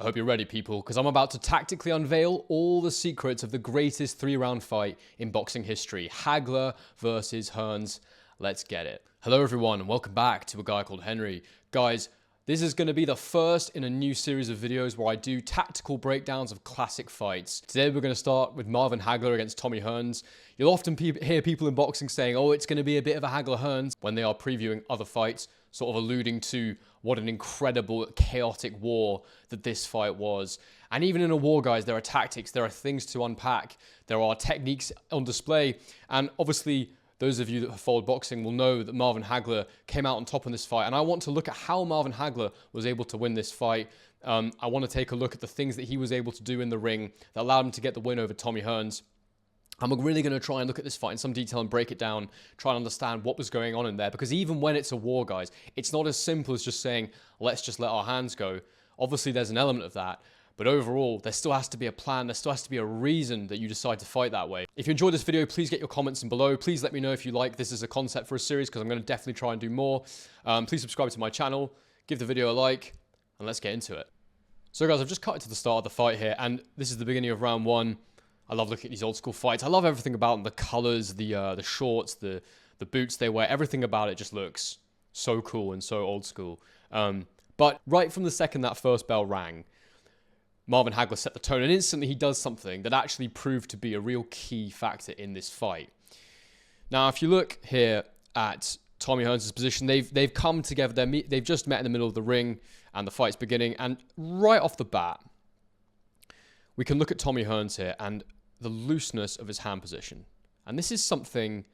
I hope you're ready, people, because I'm about to tactically unveil all the secrets of the greatest 3-round fight in boxing history. Hagler versus Hearns. Let's get it. Hello, everyone, and welcome back to a guy called Henry. Guys, this is going to be the first in a new series of videos where I do tactical breakdowns of classic fights. Today, we're going to start with Marvin Hagler against Tommy Hearns. You'll often hear people in boxing saying, oh, it's going to be a bit of a Hagler-Hearns when they are previewing other fights, sort of alluding to what an incredible, chaotic war that this fight was. And even in a war, guys, there are tactics, there are things to unpack, there are techniques on display, and obviously, those of you that have followed boxing will know that Marvin Hagler came out on top in this fight. And I want to look at how Marvin Hagler was able to win this fight. I want to take a look at the things that he was able to do in the ring that allowed him to get the win over Tommy Hearns. I'm really going to try and look at this fight in some detail and break it down, try and understand what was going on in there. Because even when it's a war, guys, it's not as simple as just saying, let's just let our hands go. Obviously, there's an element of that. But overall, there still has to be a plan. There still has to be a reason that you decide to fight that way. If you enjoyed this video, please get your comments in below. Please let me know if you like this as a concept for a series, because I'm going to definitely try and do more. Please subscribe to my channel, give the video a like, and let's get into it. So guys, I've just cut it to the start of the fight here, and this is the beginning of round one. I love looking at these old school fights. I love everything about them. The colors, the shorts, the boots they wear, everything about it just looks so cool and so old school. But right from the second that first bell rang, Marvin Hagler set the tone, and instantly he does something that actually proved to be a real key factor in this fight. Now, if you look here at Tommy Hearns' position, they've come together. They've just met in the middle of the ring, and the fight's beginning. And right off the bat, we can look at Tommy Hearns here and the looseness of his hand position. And this is something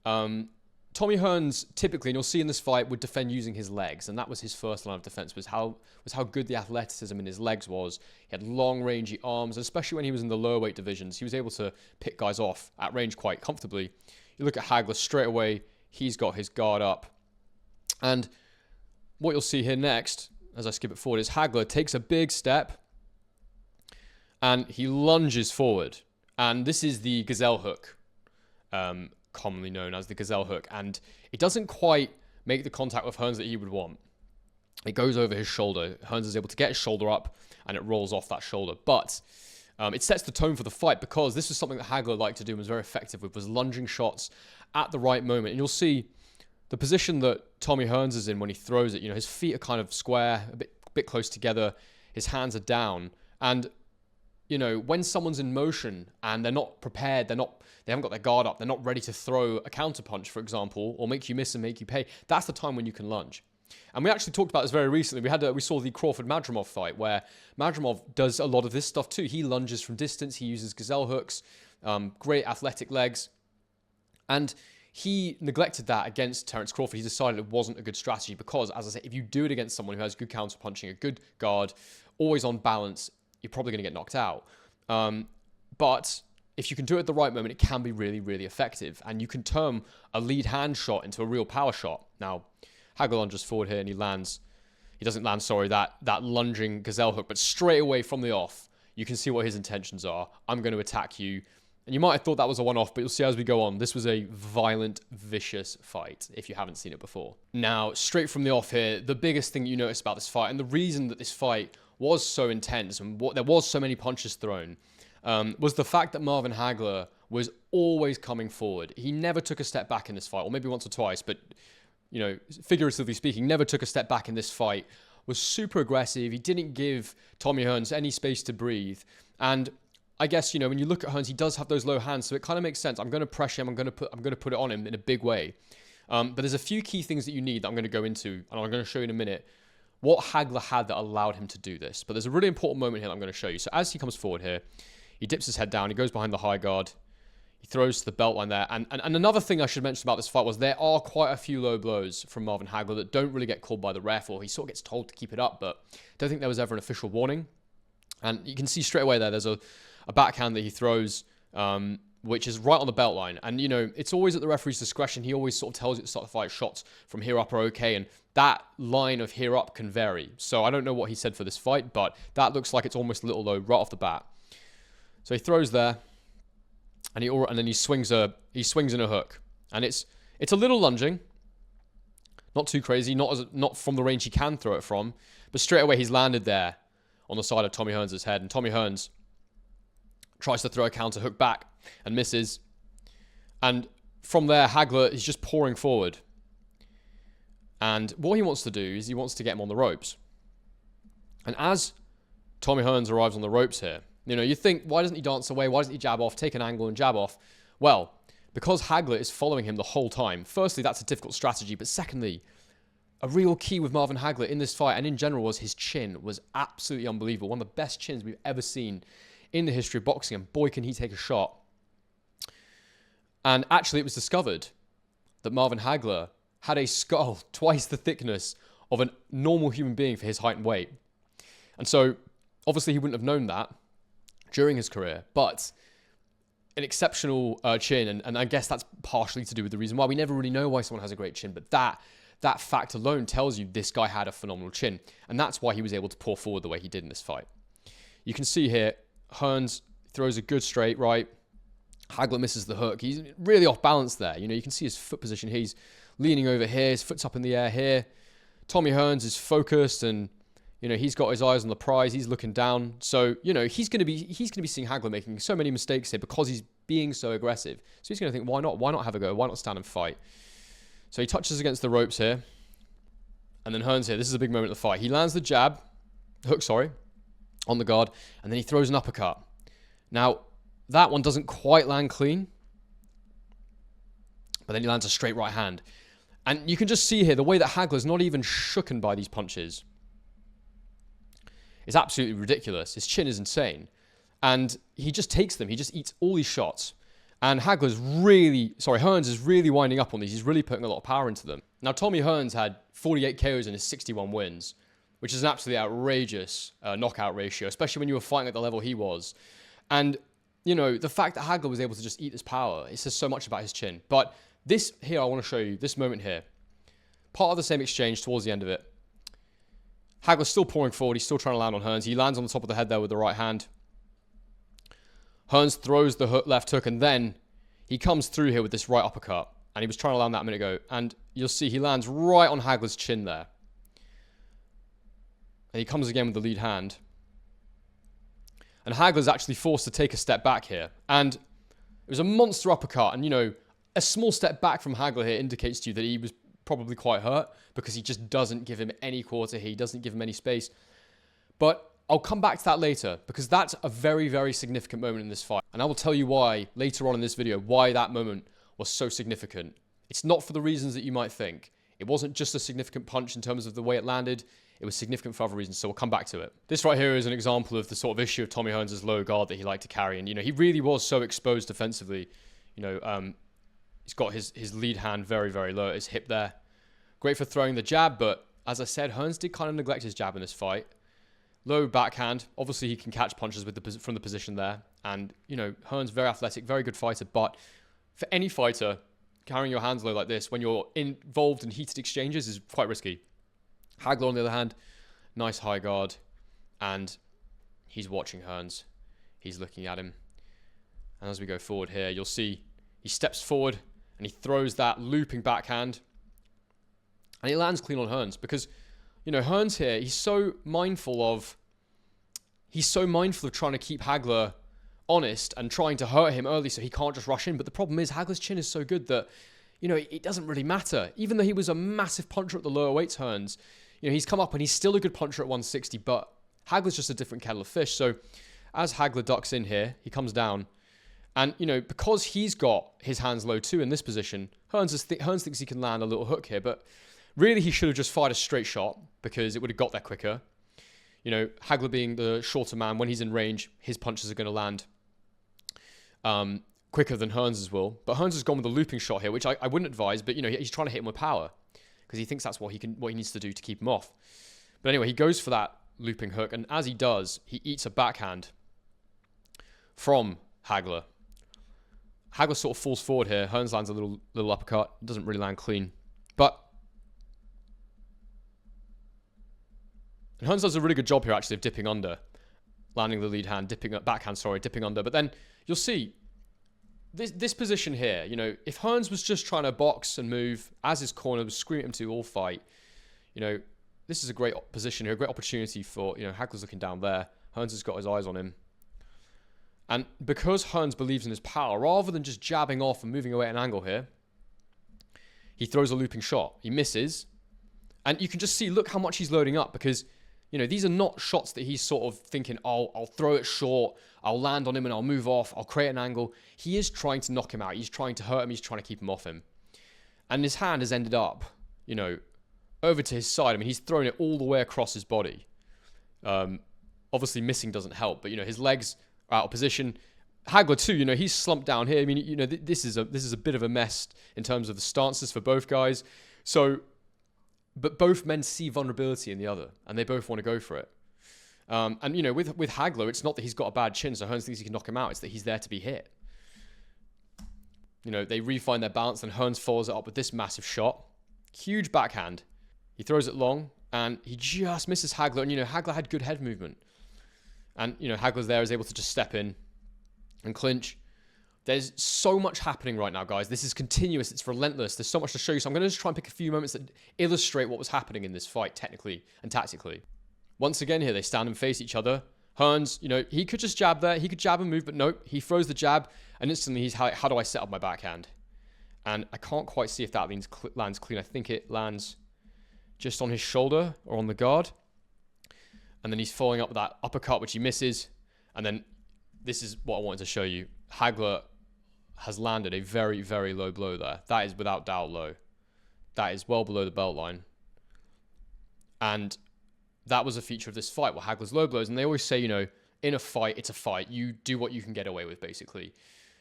Tommy Hearns typically, and you'll see in this fight, would defend using his legs, and that was his first line of defense, was how good the athleticism in his legs was. He had long, rangy arms, and especially when he was in the lower weight divisions, he was able to pick guys off at range quite comfortably. You look at Hagler straight away, he's got his guard up. And what you'll see here next, as I skip it forward, is Hagler takes a big step, and he lunges forward. And this is the gazelle hook, commonly known as the gazelle hook, and it doesn't quite make the contact with Hearns that he would want. It goes over his shoulder. Hearns is able to get his shoulder up, and it rolls off that shoulder. But it sets the tone for the fight, because this was something that Hagler liked to do and was very effective with, was lunging shots at the right moment. And you'll see the position that Tommy Hearns is in when he throws it. You know, his feet are kind of square, a bit close together. His hands are down, and you know, when someone's in motion and they're not prepared, they haven't got their guard up, they're not ready to throw a counterpunch, for example, or make you miss and make you pay, that's the time when you can lunge. And we actually talked about this very recently. We saw the Crawford-Madrimov fight, where Madrimov does a lot of this stuff too. He lunges from distance, he uses gazelle hooks, great athletic legs, and he neglected that against Terence Crawford. He decided it wasn't a good strategy because, as I say, if you do it against someone who has good counterpunching, a good guard, always on balance, you're probably going to get knocked out. But if you can do it at the right moment, it can be really, really effective. And you can turn a lead hand shot into a real power shot. Now, Hagler lunges forward here and he doesn't land, that lunging gazelle hook, but straight away from the off, you can see what his intentions are. I'm going to attack you. And you might have thought that was a one-off, but you'll see as we go on, this was a violent, vicious fight, if you haven't seen it before. Now, straight from the off here, the biggest thing you notice about this fight, and the reason that this fight was so intense and there was so many punches thrown, was the fact that Marvin Hagler was always coming forward. He never took a step back in this fight, or maybe once or twice, but, you know, figuratively speaking, never took a step back in this fight, was super aggressive. He didn't give Tommy Hearns any space to breathe. And I guess, you know, when you look at Hearns, he does have those low hands, so it kind of makes sense. I'm going to pressure him. I'm going to put it on him in a big way. But there's a few key things that you need that I'm going to go into, and I'm going to show you in a minute what Hagler had that allowed him to do this. But there's a really important moment here that I'm going to show you. So as he comes forward here, he dips his head down. He goes behind the high guard. He throws to the belt line there. And another thing I should mention about this fight was there are quite a few low blows from Marvin Hagler that don't really get called by the ref, or he sort of gets told to keep it up, but I don't think there was ever an official warning. And you can see straight away there, there's a backhand that he throws, which is right on the belt line. And, you know, it's always at the referee's discretion. He always sort of tells you at the start of the fight, shots from here up are okay. And that line of here up can vary. So I don't know what he said for this fight, but that looks like it's almost a little low right off the bat. So he throws there, and then he swings in a hook. And it's a little lunging. Not too crazy, not from the range he can throw it from. But straight away he's landed there on the side of Tommy Hearns' head. And Tommy Hearns tries to throw a counter hook back and misses. And from there, Hagler is just pouring forward. And what he wants to do is he wants to get him on the ropes. And as Tommy Hearns arrives on the ropes here, you think, why doesn't he dance away? Why doesn't he jab off, take an angle and jab off? Well, because Hagler is following him the whole time. Firstly, that's a difficult strategy. But secondly, a real key with Marvin Hagler in this fight and in general was his chin was absolutely unbelievable. One of the best chins we've ever seen in the history of boxing. And boy, can he take a shot. And actually, it was discovered that Marvin Hagler had a skull twice the thickness of a normal human being for his height and weight. And so, obviously, he wouldn't have known that during his career, but an exceptional chin, and I guess that's partially to do with the reason why we never really know why someone has a great chin, but that fact alone tells you this guy had a phenomenal chin, and that's why he was able to pour forward the way he did in this fight. You can see here, Hearns throws a good straight right, Hagler misses the hook. He's really off balance there. You can see his foot position. He's leaning over here, his foot's up in the air here. Tommy Hearns is focused and he's got his eyes on the prize. He's looking down. So, he's going to be seeing Hagler making so many mistakes here because he's being so aggressive. So he's going to think, why not? Why not have a go? Why not stand and fight? So he touches against the ropes here. And then Hearns here. This is a big moment of the fight. He lands the jab, on the guard, and then he throws an uppercut. Now, that one doesn't quite land clean. But then he lands a straight right hand. And you can just see here the way that Hagler's not even shooken by these punches. It's absolutely ridiculous. His chin is insane. And he just takes them. He just eats all these shots. And Hearns is really winding up on these. He's really putting a lot of power into them. Now, Tommy Hearns had 48 KOs in his 61 wins, which is an absolutely outrageous knockout ratio, especially when you were fighting at the level he was. And, the fact that Hagler was able to just eat this power, it says so much about his chin. But this here, I want to show you, this moment here. Part of the same exchange towards the end of it. Hagler's still pouring forward. He's still trying to land on Hearns. He lands on the top of the head there with the right hand. Hearns throws the left hook, and then he comes through here with this right uppercut. And he was trying to land that a minute ago. And you'll see he lands right on Hagler's chin there. And he comes again with the lead hand. And Hagler's actually forced to take a step back here. And it was a monster uppercut. And, a small step back from Hagler here indicates to you that he was probably quite hurt because he just doesn't give him any quarter here. He doesn't give him any space. But I'll come back to that later because that's a very, very significant moment in this fight. And I will tell you why later on in this video, why that moment was so significant. It's not for the reasons that you might think. It wasn't just a significant punch in terms of the way it landed. It was significant for other reasons, so we'll come back to it. This right here is an example of the sort of issue of Tommy Hearns' low guard that he liked to carry. And, he really was so exposed defensively. He's got his lead hand very, very low at his hip there. Great for throwing the jab, but as I said, Hearns did kind of neglect his jab in this fight. Low backhand. Obviously, he can catch punches from the position there. And, Hearns, very athletic, very good fighter. But for any fighter, carrying your hands low like this when you're involved in heated exchanges is quite risky. Hagler, on the other hand, nice high guard. And he's watching Hearns. He's looking at him. And as we go forward here, you'll see he steps forward and he throws that looping backhand. And he lands clean on Hearns because, Hearns here, he's so mindful of trying to keep Hagler honest and trying to hurt him early so he can't just rush in. But the problem is Hagler's chin is so good that, it doesn't really matter. Even though he was a massive puncher at the lower weights, Hearns, he's come up and he's still a good puncher at 160, but Hagler's just a different kettle of fish. So as Hagler ducks in here, he comes down. And, because he's got his hands low too in this position, Hearns thinks he can land a little hook here, but really he should have just fired a straight shot because it would have got there quicker. Hagler being the shorter man, when he's in range, his punches are going to land quicker than Hearns' will. But Hearns has gone with a looping shot here, which I wouldn't advise, but, he's trying to hit him with power because he thinks that's what he needs to do to keep him off. But anyway, he goes for that looping hook, and as he does, he eats a backhand from Hagler. Hagler sort of falls forward here. Hearns lands a little uppercut. Doesn't really land clean. But and Hearns does a really good job here, actually, of dipping under. Landing the lead hand, dipping under. But then you'll see this position here, if Hearns was just trying to box and move as his corner was screaming him to all fight, this is a great position here, a great opportunity for, Hagler's looking down there. Hearns has got his eyes on him. And because Hearns believes in his power, rather than just jabbing off and moving away at an angle here, he throws a looping shot. He misses. And you can just see, look how much he's loading up, because, these are not shots that he's sort of thinking, oh, I'll throw it short, I'll land on him and I'll move off, I'll create an angle. He is trying to knock him out. He's trying to hurt him. He's trying to keep him off him. And his hand has ended up, over to his side. I mean, he's thrown it all the way across his body. Obviously, missing doesn't help, but, his legs are out of position. Hagler too, he's slumped down here. I mean, this is a bit of a mess in terms of the stances for both guys. So, but both men see vulnerability in the other, and they both want to go for it. And with Hagler, it's not that he's got a bad chin, so Hearns thinks he can knock him out. It's that he's there to be hit. They refine their balance, and Hearns follows it up with this massive shot, huge backhand. He throws it long, and he just misses Hagler. And Hagler had good head movement, and Hagler's there is able to just step in and clinch. There's so much happening right now, guys. This is continuous. It's relentless. There's so much to show you. So I'm going to just try and pick a few moments that illustrate what was happening in this fight, technically and tactically. Once again here, they stand and face each other. Hearns, he could just jab there. He could jab and move, but nope. He throws the jab, and instantly he's, how do I set up my backhand? And I can't quite see if that lands clean. I think it lands just on his shoulder or on the guard. And then he's following up with that uppercut, which he misses. And then this is what I wanted to show you. Hagler has landed a very, very low blow there. That is without doubt low. That is well below the belt line. And that was a feature of this fight, where Hagler's low blows. And they always say, in a fight, it's a fight. You do what you can get away with, basically.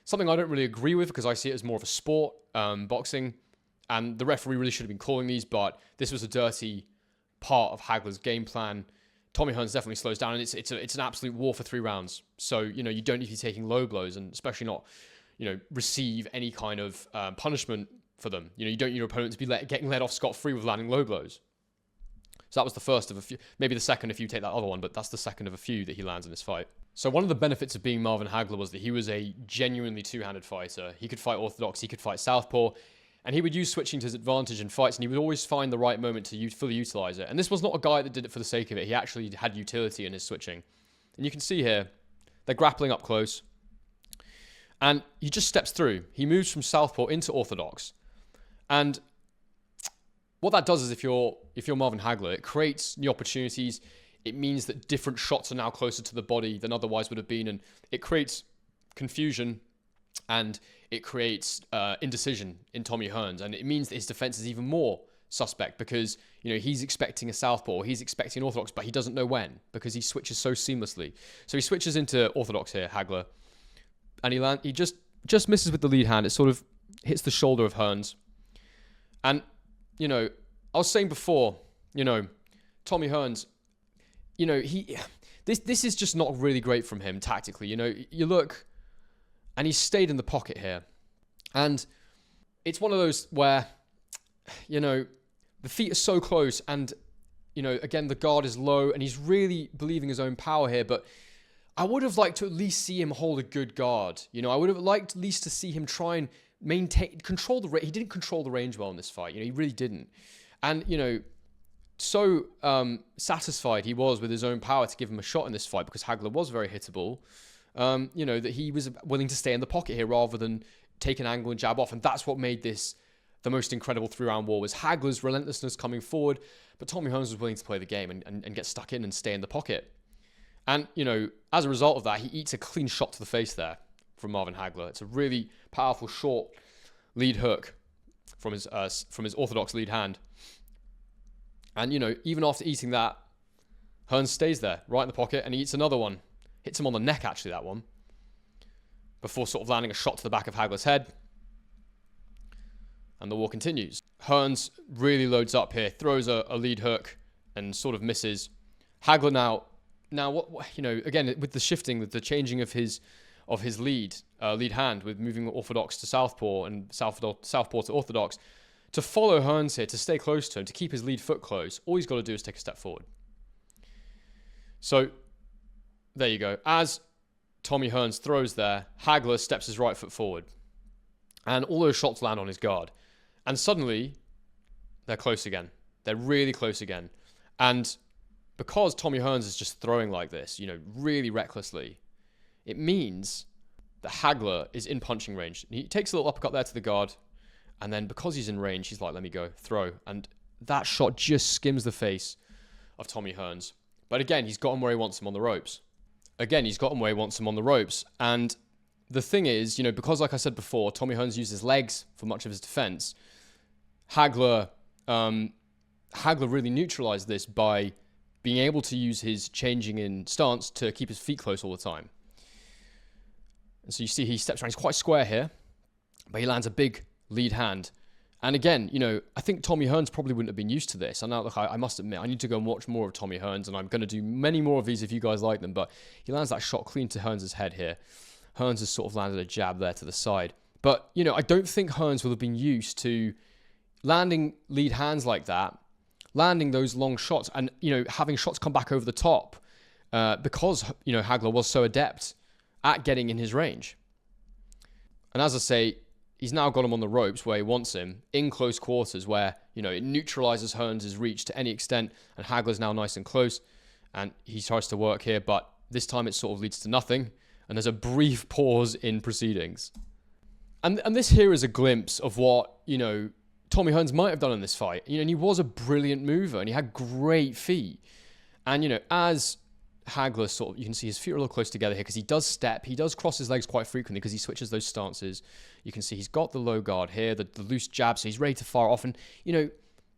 Something I don't really agree with, because I see it as more of a sport, boxing. And the referee really should have been calling these, but this was a dirty part of Hagler's game plan. Tommy Hearns definitely slows down, and it's an absolute war for 3 rounds. So, you don't need to be taking low blows, and especially not, receive any kind of punishment for them. You don't need your opponent to be getting let off scot-free with landing low blows. So that was the first of a few, maybe the second if you take that other one, but that's the second of a few that he lands in this fight. So one of the benefits of being Marvin Hagler was that he was a genuinely two-handed fighter. He could fight orthodox, he could fight southpaw, and he would use switching to his advantage in fights, and he would always find the right moment to fully utilize it. And this was not a guy that did it for the sake of it. He actually had utility in his switching. And you can see here, they're grappling up close. And he just steps through. He moves from southpaw into orthodox. And what that does is, if you're Marvin Hagler, it creates new opportunities. It means that different shots are now closer to the body than otherwise would have been. And it creates confusion, and it creates indecision in Tommy Hearns. And it means that his defense is even more suspect, because, he's expecting a southpaw, he's expecting an orthodox, but he doesn't know when, because he switches so seamlessly. So he switches into orthodox here, Hagler. And he just misses with the lead hand. It sort of hits the shoulder of Hearns. And, I was saying before, Tommy Hearns, this is just not really great from him tactically. You look, and he's stayed in the pocket here. And it's one of those where, the feet are so close, and, again, the guard is low, and he's really believing his own power here. But I would have liked to at least see him hold a good guard. I would have liked at least to see him try and control the range. He didn't control the range well in this fight. He really didn't. And, so satisfied he was with his own power to give him a shot in this fight, because Hagler was very hittable, that he was willing to stay in the pocket here rather than take an angle and jab off. And that's what made this the most incredible 3-round war, was Hagler's relentlessness coming forward, but Tommy Hearns was willing to play the game and get stuck in and stay in the pocket. And, as a result of that, he eats a clean shot to the face there from Marvin Hagler. It's a really powerful short lead hook from his orthodox lead hand. And, even after eating that, Hearns stays there, right in the pocket, and he eats another one. Hits him on the neck, actually, that one. Before sort of landing a shot to the back of Hagler's head. And the war continues. Hearns really loads up here, throws a lead hook, and sort of misses. Hagler now what again, with the shifting, with the changing of his lead hand, with moving orthodox to southpaw and southpaw to orthodox, to follow Hearns here, to stay close to him, to keep his lead foot close, all he's got to do is take a step forward. So, there you go. As Tommy Hearns throws there, Hagler steps his right foot forward. And all those shots land on his guard. And suddenly, they're close again. They're really close again. And because Tommy Hearns is just throwing like this, really recklessly, it means that Hagler is in punching range. He takes a little uppercut there to the guard, and then because he's in range, he's like, let me go, throw. And that shot just skims the face of Tommy Hearns. But again, he's got him where he wants him on the ropes. And the thing is, because like I said before, Tommy Hearns used his legs for much of his defense, Hagler really neutralized this by being able to use his changing in stance to keep his feet close all the time. And so you see he steps around. He's quite square here, but he lands a big lead hand. And again, I think Tommy Hearns probably wouldn't have been used to this. And now, look, I must admit, I need to go and watch more of Tommy Hearns, and I'm going to do many more of these if you guys like them. But he lands that shot clean to Hearns' head here. Hearns has sort of landed a jab there to the side. But, I don't think Hearns will have been used to landing lead hands like that, landing those long shots, and, having shots come back over the top because, Hagler was so adept at getting in his range. And as I say, he's now got him on the ropes where he wants him, in close quarters where, it neutralizes Hearns' reach to any extent, and Hagler's now nice and close, and he tries to work here, but this time it sort of leads to nothing, and there's a brief pause in proceedings. And this here is a glimpse of what, Tommy Hearns might have done in this fight. And he was a brilliant mover, and he had great feet. And, as Hagler you can see his feet are a little close together here because he does step. He does cross his legs quite frequently because he switches those stances. You can see he's got the low guard here, the loose jab, so he's ready to fire off. And,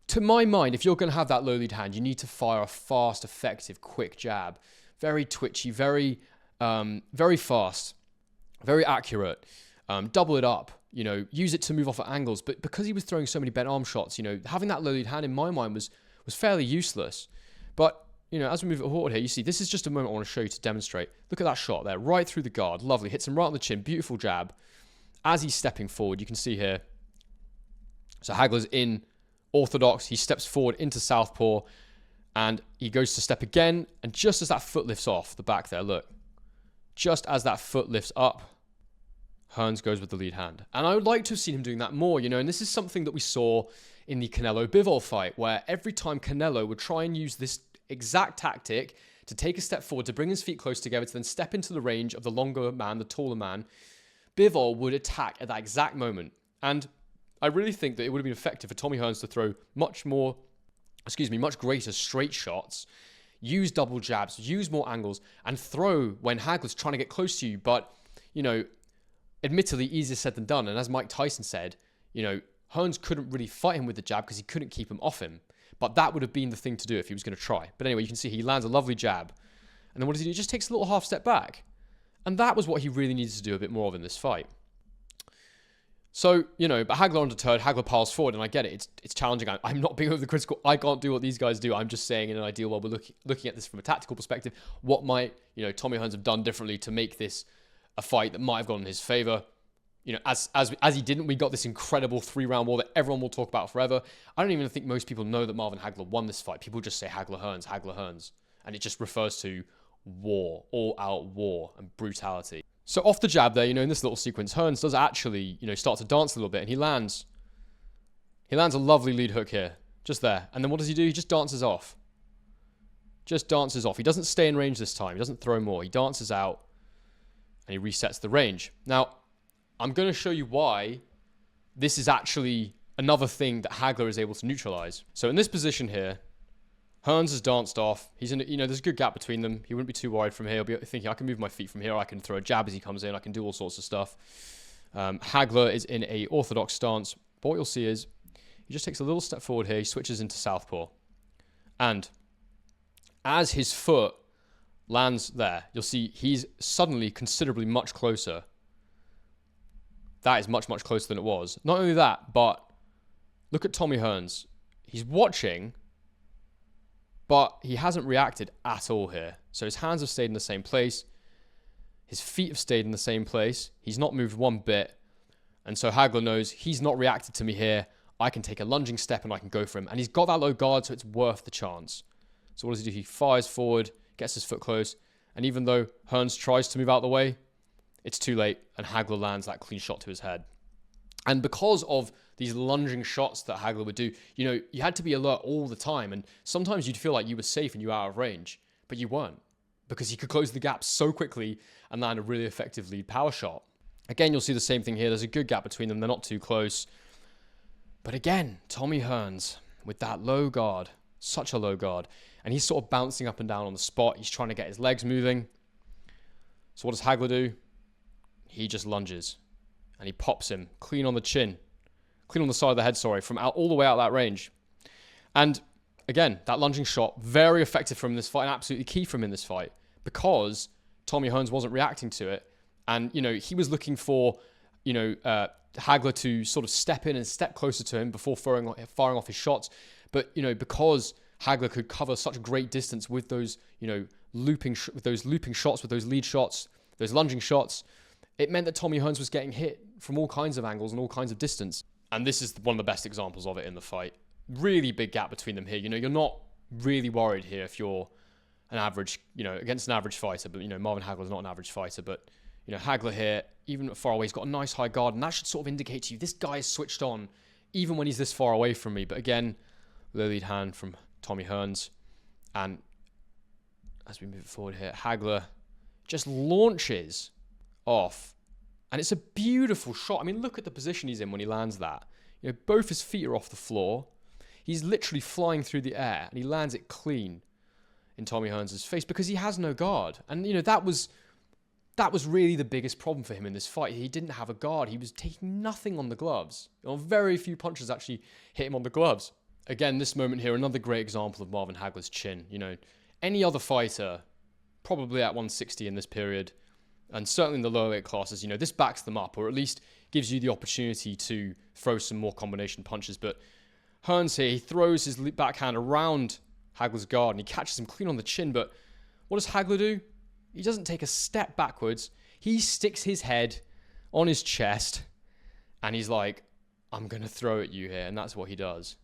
to my mind, if you're going to have that low lead hand, you need to fire a fast, effective, quick jab. Very twitchy, very fast, very accurate. Double it up, use it to move off at angles. But because he was throwing so many bent arm shots, having that low lead hand in my mind was fairly useless. But as we move it forward here, you see, this is just a moment I want to show you to demonstrate. Look at that shot there, right through the guard. Lovely. Hits him right on the chin. Beautiful jab. As he's stepping forward, you can see here. So Hagler's in orthodox. He steps forward into southpaw, and he goes to step again. And just as that foot lifts off the back there, look. Just as that foot lifts up, Hearns goes with the lead hand. And I would like to have seen him doing that more, and this is something that we saw in the Canelo-Bivol fight, where every time Canelo would try and use this exact tactic to take a step forward, to bring his feet close together, to then step into the range of the longer man, the taller man, Bivol would attack at that exact moment. And I really think that it would have been effective for Tommy Hearns to throw much greater straight shots, use double jabs, use more angles, and throw when Hagler's trying to get close to you. But, admittedly, easier said than done. And as Mike Tyson said, Hearns couldn't really fight him with the jab because he couldn't keep him off him. But that would have been the thing to do if he was going to try. But anyway, you can see he lands a lovely jab. And then what does he do? He just takes a little half step back. And that was what he really needed to do a bit more of in this fight. So, but Hagler undeterred, Hagler piles forward, and I get it. It's challenging. I'm not being overly critical. I can't do what these guys do. I'm just saying in an ideal world, we're looking at this from a tactical perspective. What might, Tommy Hearns have done differently to make this a fight that might have gone in his favor? As he didn't, we got this incredible 3-round war that everyone will talk about forever. I don't even think most people know that Marvin Hagler won this fight. People just say Hagler Hearns. And it just refers to war, all-out war and brutality. So off the jab there, in this little sequence, Hearns does actually, start to dance a little bit, and he lands a lovely lead hook here, just there. And then what does he do? He just dances off. He doesn't stay in range this time. He doesn't throw more. He dances out, and he resets the range. Now, I'm going to show you why this is actually another thing that Hagler is able to neutralize. So in this position here, Hearns has danced off. He's in, there's a good gap between them. He wouldn't be too worried from here. He'll be thinking, I can move my feet from here. I can throw a jab as he comes in. I can do all sorts of stuff. Hagler is in a orthodox stance. But what you'll see is he just takes a little step forward here. He switches into southpaw. And as his foot lands there, you'll see he's suddenly considerably much closer. That is much, much closer than it was. Not only that, but look at Tommy Hearns. He's watching, but he hasn't reacted at all here. So his hands have stayed in the same place. His feet have stayed in the same place. He's not moved one bit. And so Hagler knows he's not reacted to me here. I can take a lunging step and I can go for him. And he's got that low guard, so it's worth the chance. So what does he do? He fires forward, gets his foot close. And even though Hearns tries to move out of the way, it's too late, and Hagler lands that clean shot to his head. And because of these lunging shots that Hagler would do, you had to be alert all the time. And sometimes you'd feel like you were safe and you were out of range, but you weren't, because he could close the gap so quickly and land a really effective lead power shot. Again, you'll see the same thing here. There's a good gap between them. They're not too close. But again, Tommy Hearns with that low guard, such a low guard. And he's sort of bouncing up and down on the spot. He's trying to get his legs moving. So what does Hagler do? He just lunges. And he pops him clean on the chin. Clean on the side of the head, sorry, from out all the way out that range. And again, that lunging shot, very effective from this fight, and absolutely key from in this fight, because Tommy Hearns wasn't reacting to it. And, he was looking for, Hagler to sort of step in and step closer to him before firing off his shots. But, because Hagler could cover such great distance with those, looping shots, with those lead shots, those lunging shots, it meant that Tommy Hearns was getting hit from all kinds of angles and all kinds of distance. And this is one of the best examples of it in the fight. Really big gap between them here. You're not really worried here if you're an average, against an average fighter. But, Marvin Hagler's not an average fighter. But, Hagler here, even far away, he's got a nice high guard. And that should sort of indicate to you, this guy is switched on, even when he's this far away from me. But again, low lead hand from Tommy Hearns. And as we move forward here, Hagler just launches off. And it's a beautiful shot. I mean, look at the position he's in when he lands that. Both his feet are off the floor. He's literally flying through the air, and he lands it clean in Tommy Hearns' face because he has no guard. And, that was really the biggest problem for him in this fight. He didn't have a guard. He was taking nothing on the gloves. Very few punches actually hit him on the gloves. Again, this moment here, another great example of Marvin Hagler's chin. Any other fighter, probably at 160 in this period, and certainly in the lower weight classes, this backs them up, or at least gives you the opportunity to throw some more combination punches. But Hearns here, he throws his backhand around Hagler's guard and he catches him clean on the chin. But what does Hagler do? He doesn't take a step backwards. He sticks his head on his chest and he's like, I'm going to throw at you here. And that's what he does.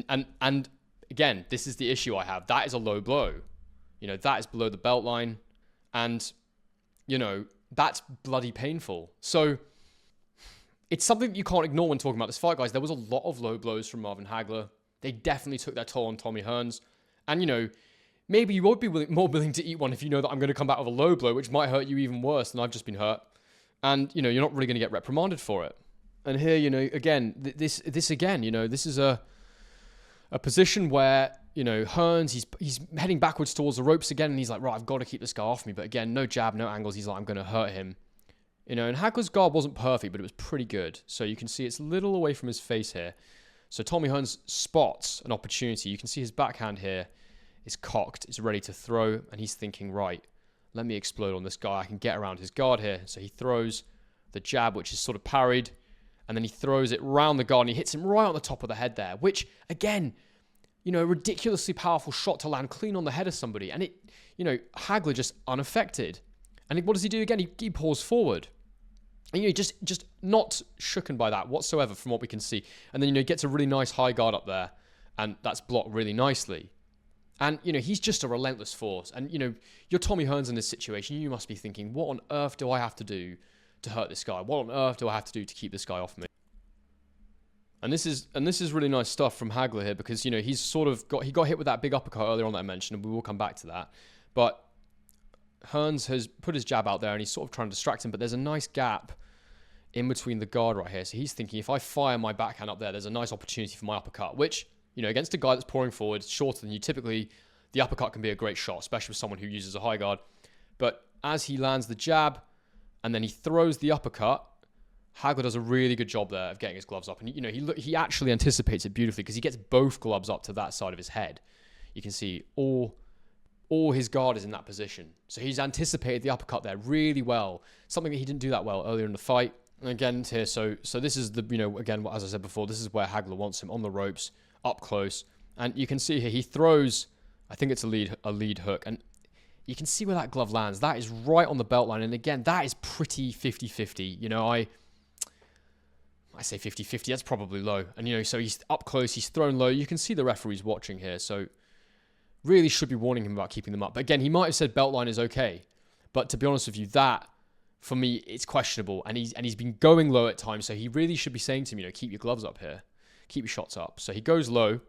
And again, this is the issue I have. That is a low blow. That is below the belt line. And that's bloody painful. So it's something that you can't ignore when talking about this fight, guys. There was a lot of low blows from Marvin Hagler. They definitely took their toll on Tommy Hearns. And, maybe you would be more willing to eat one if you know that I'm going to come back with a low blow, which might hurt you even worse than I've just been hurt. And, you're not really going to get reprimanded for it. And here, again, this is a position where, Hearns, he's heading backwards towards the ropes again, and he's like, right, I've got to keep this guy off me. But again, no jab, no angles. He's like, I'm going to hurt him. And Hagler's guard wasn't perfect, but it was pretty good. So you can see it's a little away from his face here. So Tommy Hearns spots an opportunity. You can see his backhand here is cocked, is ready to throw, and he's thinking, right, let me explode on this guy. I can get around his guard here. So he throws the jab, which is sort of parried, and then he throws it round the guard, and he hits him right on the top of the head there, which, again, a ridiculously powerful shot to land clean on the head of somebody. And Hagler just unaffected. And what does he do again? He pulls forward. And, just not shooken by that whatsoever from what we can see. And then, gets a really nice high guard up there. And that's blocked really nicely. And, he's just a relentless force. And, you're Tommy Hearns in this situation. You must be thinking, what on earth do I have to do to hurt this guy? What on earth do I have to do to keep this guy off me? And this is really nice stuff from Hagler here because, he's sort of got hit with that big uppercut earlier on that I mentioned, and we will come back to that. But Hearns has put his jab out there and he's sort of trying to distract him, but there's a nice gap in between the guard right here. So he's thinking, if I fire my backhand up there's a nice opportunity for my uppercut, which, against a guy that's pouring forward, shorter than you, typically the uppercut can be a great shot, especially with someone who uses a high guard. But as he lands the jab and then he throws the uppercut, Hagler does a really good job there of getting his gloves up. And, he actually anticipates it beautifully because he gets both gloves up to that side of his head. You can see all his guard is in that position. So he's anticipated the uppercut there really well. Something that he didn't do that well earlier in the fight. And again, here, so this is the, again, as I said before, this is where Hagler wants him on the ropes, up close. And you can see here, he throws, I think it's a lead hook. And you can see where that glove lands. That is right on the belt line. And again, that is pretty 50-50. I say 50-50, that's probably low. And, so he's up close, he's thrown low. You can see the referee's watching here. So really should be warning him about keeping them up. But again, he might have said belt line is okay. But to be honest with you, that for me, it's questionable. And he's been going low at times, so he really should be saying to him, keep your gloves up here. Keep your shots up. So he goes low.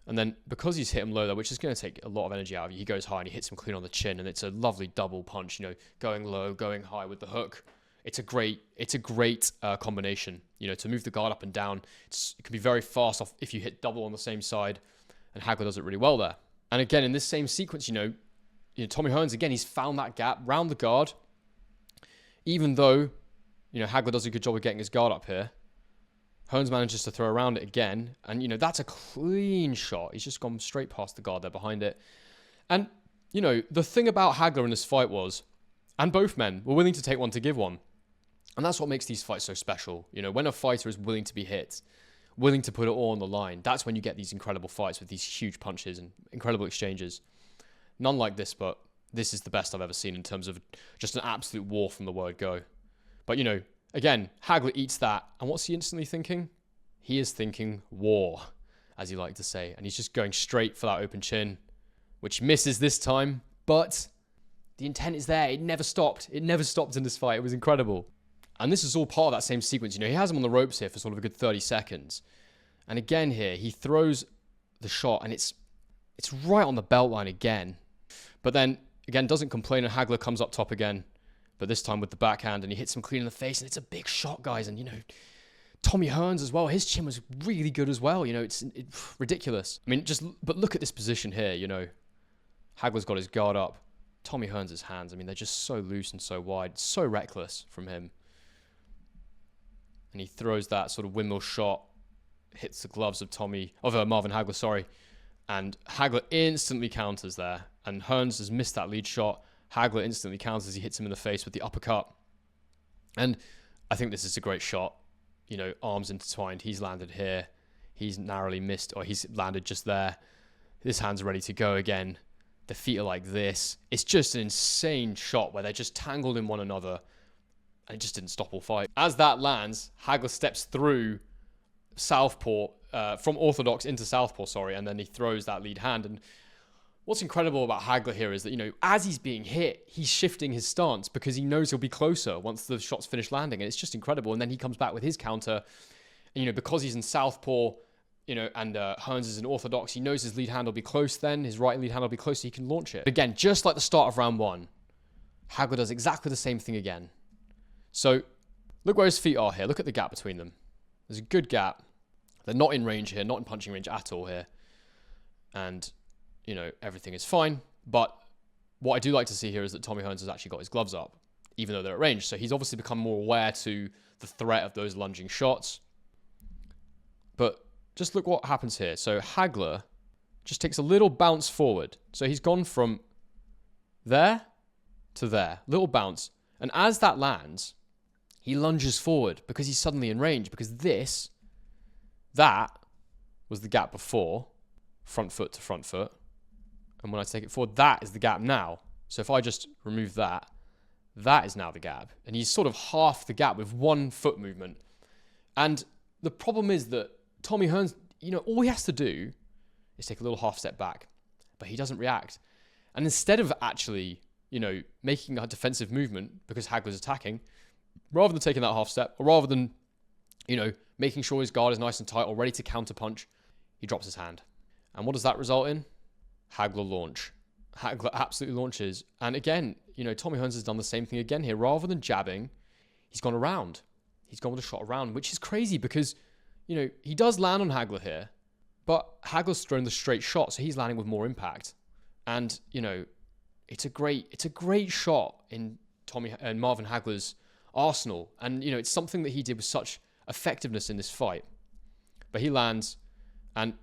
And then because he's hit him low there, which is going to take a lot of energy out of you, he goes high and he hits him clean on the chin. And it's a lovely double punch, going low, going high with the hook. It's a great combination, to move the guard up and down. It can be very fast off if you hit double on the same side. And Hagler does it really well there. And again, in this same sequence, Tommy Hearns, again, he's found that gap round the guard. Even though, Hagler does a good job of getting his guard up here. Hearns manages to throw around it again. And, that's a clean shot. He's just gone straight past the guard there behind it. And, the thing about Hagler in this fight was, and both men were willing to take one to give one. And that's what makes these fights so special. When a fighter is willing to be hit, willing to put it all on the line, that's when you get these incredible fights with these huge punches and incredible exchanges. None like this, but this is the best I've ever seen in terms of just an absolute war from the word go. But, again, Hagler eats that. And what's he instantly thinking? He is thinking war, as you like to say. And he's just going straight for that open chin, which misses this time. But the intent is there. It never stopped. It never stopped in this fight. It was incredible. And this is all part of that same sequence. He has him on the ropes here for sort of a good 30 seconds. And again here, he throws the shot and it's right on the belt line again. But then, again, doesn't complain and Hagler comes up top again. But this time with the backhand and he hits him clean in the face. And it's a big shot, guys. And, Tommy Hearns as well. His chin was really good as well. It's ridiculous. I mean, but look at this position here, Hagler's got his guard up. Tommy Hearns' hands, they're just so loose and so wide. So reckless from him. And he throws that sort of windmill shot. Hits the gloves of Marvin Hagler, sorry. And Hagler instantly counters there. And Hearns has missed that lead shot. Hagler instantly counters as he hits him in the face with the uppercut. And I think this is a great shot. Arms intertwined. He's landed here. He's narrowly missed, or he's landed just there. His hand's ready to go again. The feet are like this. It's just an insane shot where they're just tangled in one another. And it just didn't stop all fight. As that lands, Hagler steps through southpaw, from orthodox into southpaw, and then he throws that lead hand. And what's incredible about Hagler here is that, as he's being hit, he's shifting his stance because he knows he'll be closer once the shot's finished landing. And it's just incredible. And then he comes back with his counter. And, because he's in southpaw, and Hearns is in orthodox, he knows his lead hand will be close then. His right lead hand will be close so he can launch it. Again, just like the start of round one, Hagler does exactly the same thing again. So, look where his feet are here. Look at the gap between them. There's a good gap. They're not in range here, not in punching range at all here. And, everything is fine. But what I do like to see here is that Tommy Hearns has actually got his gloves up, even though they're at range. So he's obviously become more aware to the threat of those lunging shots. But just look what happens here. So Hagler just takes a little bounce forward. So he's gone from there to there. Little bounce. And as that lands, he lunges forward because he's suddenly in range. Because that was the gap before, front foot to front foot. And when I take it forward, that is the gap now. So if I just remove that, that is now the gap. And he's sort of half the gap with one foot movement. And the problem is that Tommy Hearns, all he has to do is take a little half step back. But he doesn't react. And instead of actually, making a defensive movement because Hagler's attacking, rather than taking that half step, or rather than, making sure his guard is nice and tight or ready to counter punch, he drops his hand. And what does that result in? Hagler launch. Hagler absolutely launches. And again, Tommy Hearns has done the same thing again here. Rather than jabbing, he's gone around. He's gone with a shot around, which is crazy because, he does land on Hagler here, but Hagler's thrown the straight shot, so he's landing with more impact. And, it's a great shot in Marvin Hagler's arsenal. And, it's something that he did with such effectiveness in this fight. But he lands, and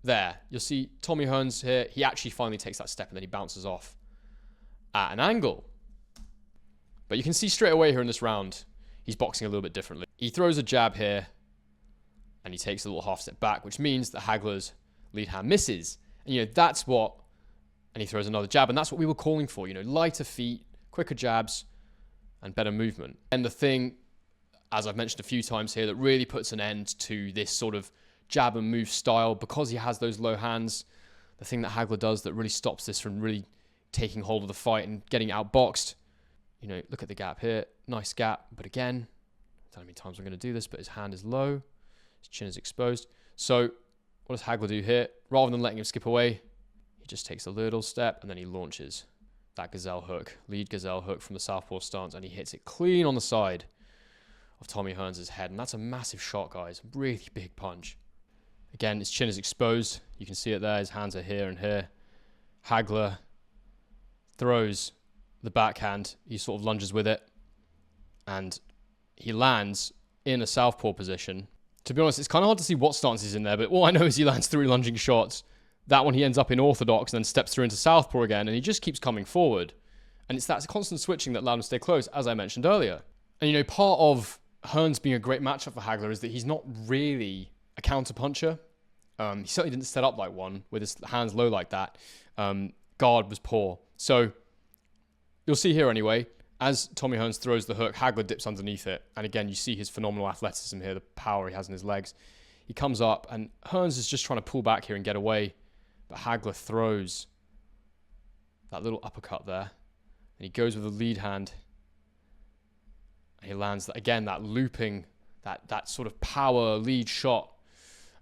there, you'll see Tommy Hearns here. He actually finally takes that step, and then he bounces off at an angle. But you can see straight away here in this round, he's boxing a little bit differently. He throws a jab here, and he takes a little half step back, which means that Hagler's lead hand misses. And, that's what... And he throws another jab, and that's what we were calling for. Lighter feet, quicker jabs, and better movement. And the thing, as I've mentioned a few times here, that really puts an end to this sort of jab and move style, because he has those low hands, the thing that Hagler does that really stops this from really taking hold of the fight and getting outboxed You know, look at the gap here. Nice gap. But again, I don't know how many times I'm going to do this, but his hand is low. His chin is exposed. So what does Hagler do here? Rather than letting him skip away, he just takes a little step and then he launches that gazelle hook, lead gazelle hook from the southpaw stance, and he hits it clean on the side of Tommy Hearns' head. And that's a massive shot, guys. Really big punch. Again, his chin is exposed. You can see it there. His hands are here and here. Hagler throws the backhand. He sort of lunges with it. And he lands in a southpaw position. To be honest, it's kind of hard to see what stance he's in there, but all I know is he lands 3 lunging shots. That one he ends up in orthodox and then steps through into southpaw again, and he just keeps coming forward. And it's that constant switching that allowed him to stay close, as I mentioned earlier. And, you know, part of Hearns being a great matchup for Hagler is that he's not really a counter-puncher. He certainly didn't set up like one with his hands low like that. Guard was poor. So you'll see here anyway, as Tommy Hearns throws the hook, Hagler dips underneath it. And again, you see his phenomenal athleticism here, the power he has in his legs. He comes up, and Hearns is just trying to pull back here and get away. But Hagler throws that little uppercut there. And he goes with the lead hand. And he lands, that again, that looping, that sort of power lead shot.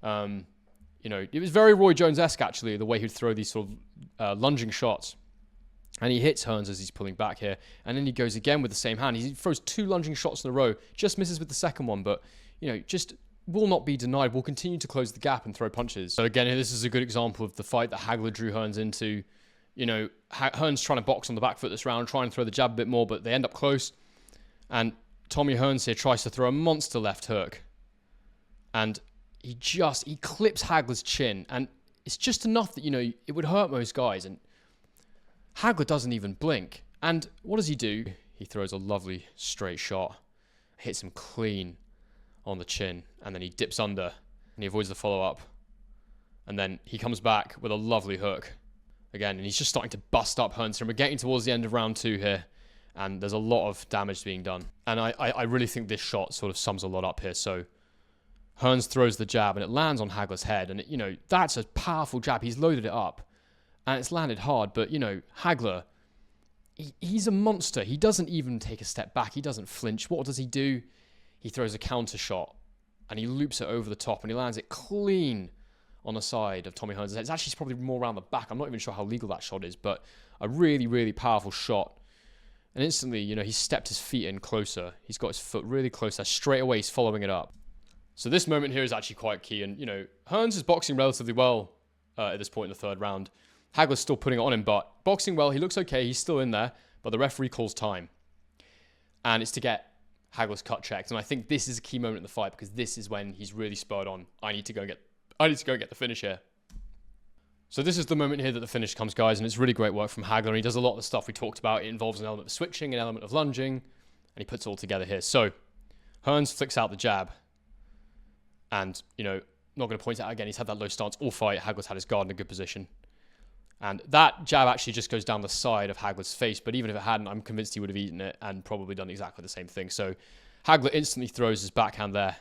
You know, it was very Roy Jones-esque, actually, the way he'd throw these sort of lunging shots. And he hits Hearns as he's pulling back here. And then he goes again with the same hand. He throws 2 lunging shots in a row. Just misses with the second one. But, you know, just will not be denied. Will continue to close the gap and throw punches. So again, this is a good example of the fight that Hagler drew Hearns into. You know, Hearns trying to box on the back foot this round, trying to throw the jab a bit more, but they end up close. And Tommy Hearns here tries to throw a monster left hook. And he clips Hagler's chin. And it's just enough that, you know, it would hurt most guys. And Hagler doesn't even blink. And what does he do? He throws a lovely straight shot. Hits him clean on the chin. And then he dips under. And he avoids the follow-up. And then he comes back with a lovely hook. Again, and he's just starting to bust up Hearns. And we're getting towards the end of round 2 here. And there's a lot of damage being done. And I really think this shot sort of sums a lot up here. So Hearns throws the jab and it lands on Hagler's head. And, you know, that's a powerful jab. He's loaded it up. And it's landed hard. But, you know, Hagler, he's a monster. He doesn't even take a step back. He doesn't flinch. What does he do? He throws a counter shot. And he loops it over the top. And he lands it clean on the side of Tommy Hearns' head. It's actually probably more around the back. I'm not even sure how legal that shot is. But a really, really powerful shot. And instantly, you know, he stepped his feet in closer. He's got his foot really close there. Straight away, he's following it up. So this moment here is actually quite key. And, you know, Hearns is boxing relatively well at this point in the 3rd round. Hagler's still putting it on him, but boxing well. He looks okay. He's still in there. But the referee calls time. And it's to get Hagler's cut checked. And I think this is a key moment in the fight because this is when he's really spurred on. I need to go and get the finish here. So this is the moment here that the finish comes, guys, and it's really great work from Hagler. And he does a lot of the stuff we talked about. It involves an element of switching, an element of lunging, and he puts it all together here. So Hearns flicks out the jab. And, you know, not going to point it out again. He's had that low stance all fight. Hagler's had his guard in a good position. And that jab actually just goes down the side of Hagler's face. But even if it hadn't, I'm convinced he would have eaten it and probably done exactly the same thing. So Hagler instantly throws his backhand there,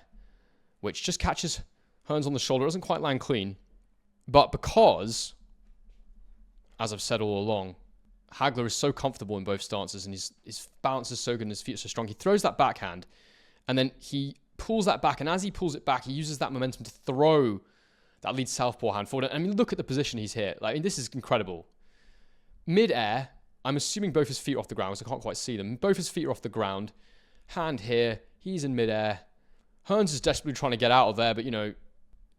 which just catches Hearns on the shoulder. It doesn't quite land clean. But because, as I've said all along, Hagler is so comfortable in both stances and his balance is so good and his feet are so strong, he throws that backhand and then he pulls that back. And as he pulls it back, he uses that momentum to throw that lead southpaw hand forward. I mean, look at the position he's here. Like, I mean, this is incredible. Mid-air, I'm assuming both his feet are off the ground, so I can't quite see them. Both his feet are off the ground. Hand here. He's in mid-air. Hearns is desperately trying to get out of there, but, you know,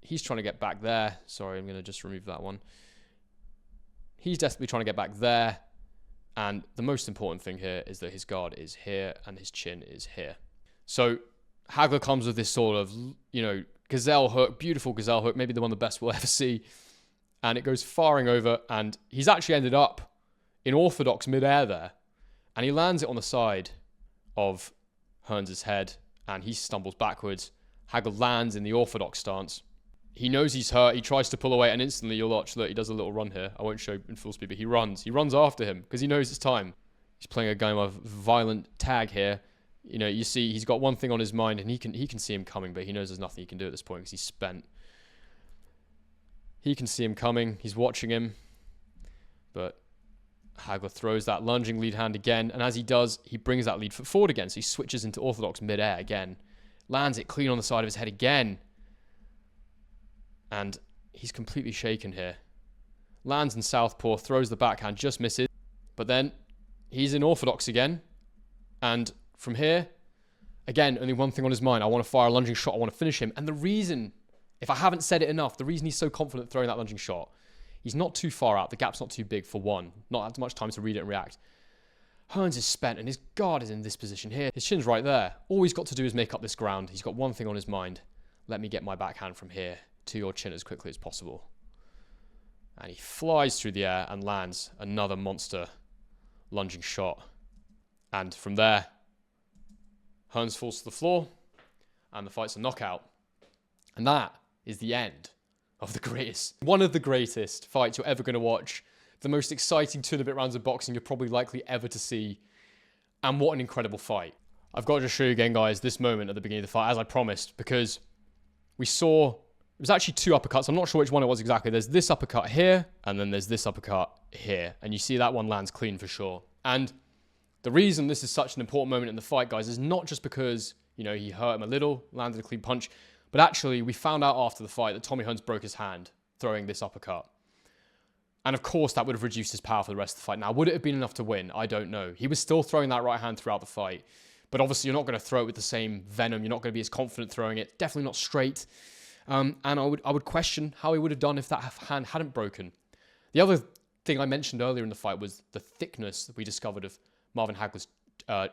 he's trying to get back there. Sorry, I'm going to just remove that one. He's desperately trying to get back there. And the most important thing here is that his guard is here and his chin is here. So Hagler comes with this sort of, you know, gazelle hook, beautiful gazelle hook, maybe the one of the best we'll ever see. And it goes firing over and he's actually ended up in orthodox midair there. And he lands it on the side of Hearns' head and he stumbles backwards. Hagler lands in the orthodox stance. He knows he's hurt. He tries to pull away, and instantly you'll watch. Look, he does a little run here. I won't show in full speed, but he runs. He runs after him because he knows it's time. He's playing a game of violent tag here. You know, you see he's got one thing on his mind, and he can see him coming, but he knows there's nothing he can do at this point because he's spent. He can see him coming. He's watching him, but Hagler throws that lunging lead hand again, and as he does, he brings that lead foot forward again, so he switches into orthodox mid-air again. Lands it clean on the side of his head again. And he's completely shaken here. Lands in southpaw, throws the backhand, just misses. But then he's in orthodox again. And from here, again, only one thing on his mind. I want to fire a lunging shot. I want to finish him. And the reason, if I haven't said it enough, the reason he's so confident throwing that lunging shot, he's not too far out. The gap's not too big for one. Not as much time to read it and react. Hearns is spent and his guard is in this position here. His chin's right there. All he's got to do is make up this ground. He's got one thing on his mind. Let me get my backhand from here to your chin as quickly as possible. And he flies through the air and lands another monster lunging shot. And from there, Hearns falls to the floor and the fight's a knockout. And that is the end of the greatest, one of the greatest fights you're ever going to watch. The most exciting 2.5 rounds of boxing you're probably likely ever to see. And what an incredible fight. I've got to just show you again, guys, this moment at the beginning of the fight, as I promised, because we saw, it was actually 2 uppercuts. I'm not sure which one it was exactly. There's this uppercut here, and then there's this uppercut here. And you see that one lands clean for sure. And the reason this is such an important moment in the fight, guys, is not just because, you know, he hurt him a little, landed a clean punch, but actually we found out after the fight that Tommy Hearns broke his hand throwing this uppercut. And of course, that would have reduced his power for the rest of the fight. Now, would it have been enough to win? I don't know. He was still throwing that right hand throughout the fight. But obviously, you're not going to throw it with the same venom. You're not going to be as confident throwing it. Definitely not straight. And I would question how he would have done if that hand hadn't broken. The other thing I mentioned earlier in the fight was the thickness that we discovered of Marvin Hagler's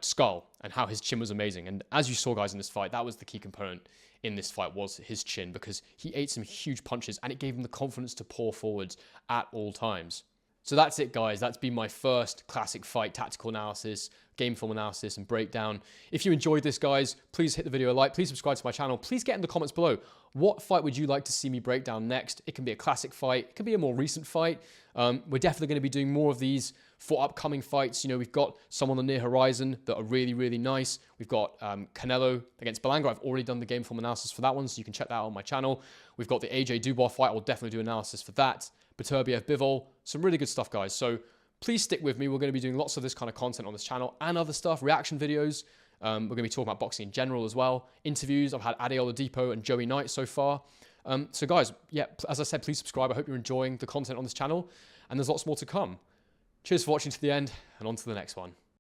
skull and how his chin was amazing. And as you saw, guys, in this fight, that was the key component in this fight, was his chin, because he ate some huge punches and it gave him the confidence to pour forwards at all times. So that's it, guys. That's been my first classic fight tactical analysis, game film analysis and breakdown. If you enjoyed this, guys, please hit the video a like. Please subscribe to my channel. Please get in the comments below. What fight would you like to see me break down next? It can be a classic fight. It can be a more recent fight. We're definitely going to be doing more of these for upcoming fights. You know, we've got some on the near horizon that are really, really nice. We've got Canelo against Belanga. I've already done the game film analysis for that one, so you can check that out on my channel. We've got the AJ Dubois fight. I'll definitely do analysis for that. Beterbiev Bivol. Some really good stuff, guys. So please stick with me. We're going to be doing lots of this kind of content on this channel and other stuff, reaction videos. We're going to be talking about boxing in general as well. Interviews. I've had Adeola Depot and Joey Knight so far. So guys, yeah, as I said, please subscribe. I hope you're enjoying the content on this channel, and there's lots more to come. Cheers for watching to the end, and on to the next one.